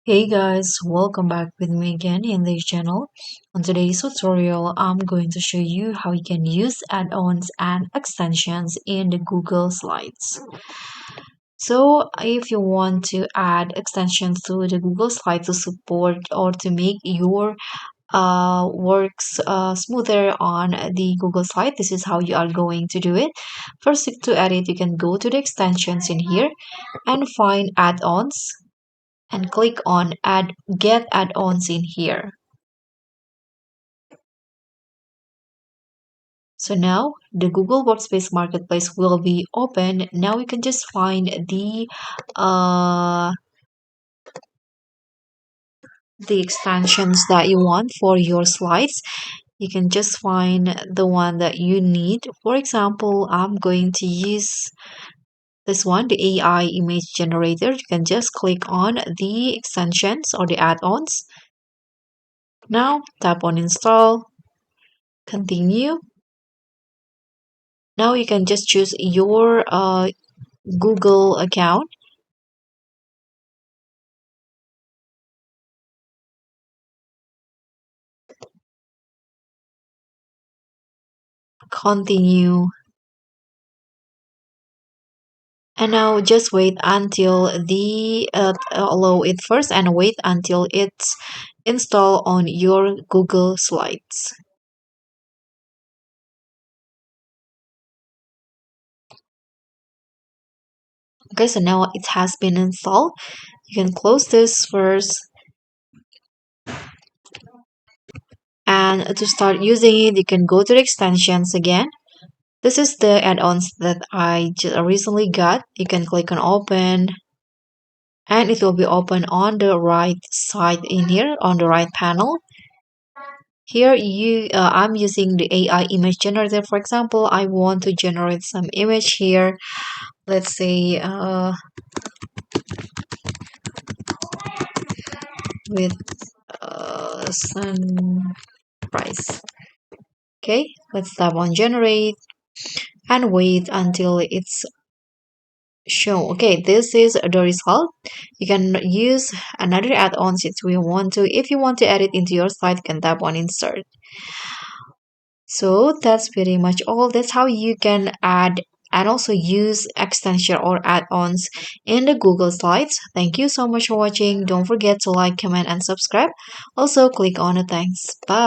Hey guys, welcome back with me again in this channel. On today's tutorial, I'm going to show you how you can use add-ons and extensions in the Google Slides. So if you want to add extensions to the Google Slides to support or to make your works smoother on the Google Slide, this is how you are going to do it. First, to edit, you can go to the extensions in here and find add-ons and click on get add-ons in here. So now the Google Workspace Marketplace will be open. Now you can just find uh, the extensions that you want for your slides. You can just find the one that you need. For example, I'm going to use this one, the AI image generator. You can just click on the extensions or the add-ons. Now tap on install, continue. Now you can just choose your Google account. Continue. And now just wait until the allow it first and wait until it's installed on your Google Slides. Okay, so now it has been installed. You can close this first. And to start using it, you can go to the extensions again. This is the add-ons that I just recently got. You can click on open and it will be open on the right side in here on the right panel. Here I'm using the AI image generator. For example, I want to generate some image here. Let's say with sunrise. Okay, let's tap on generate and wait until it's shown. Okay, this is the result. You can use another add-ons if you want to. If you want to add it into your slide, you can tap on insert. So that's pretty much all. That's how you can add and also use extension or add-ons in the Google Slides. Thank you so much for watching. Don't forget to like, comment, and subscribe. Also, click on the thanks. Bye.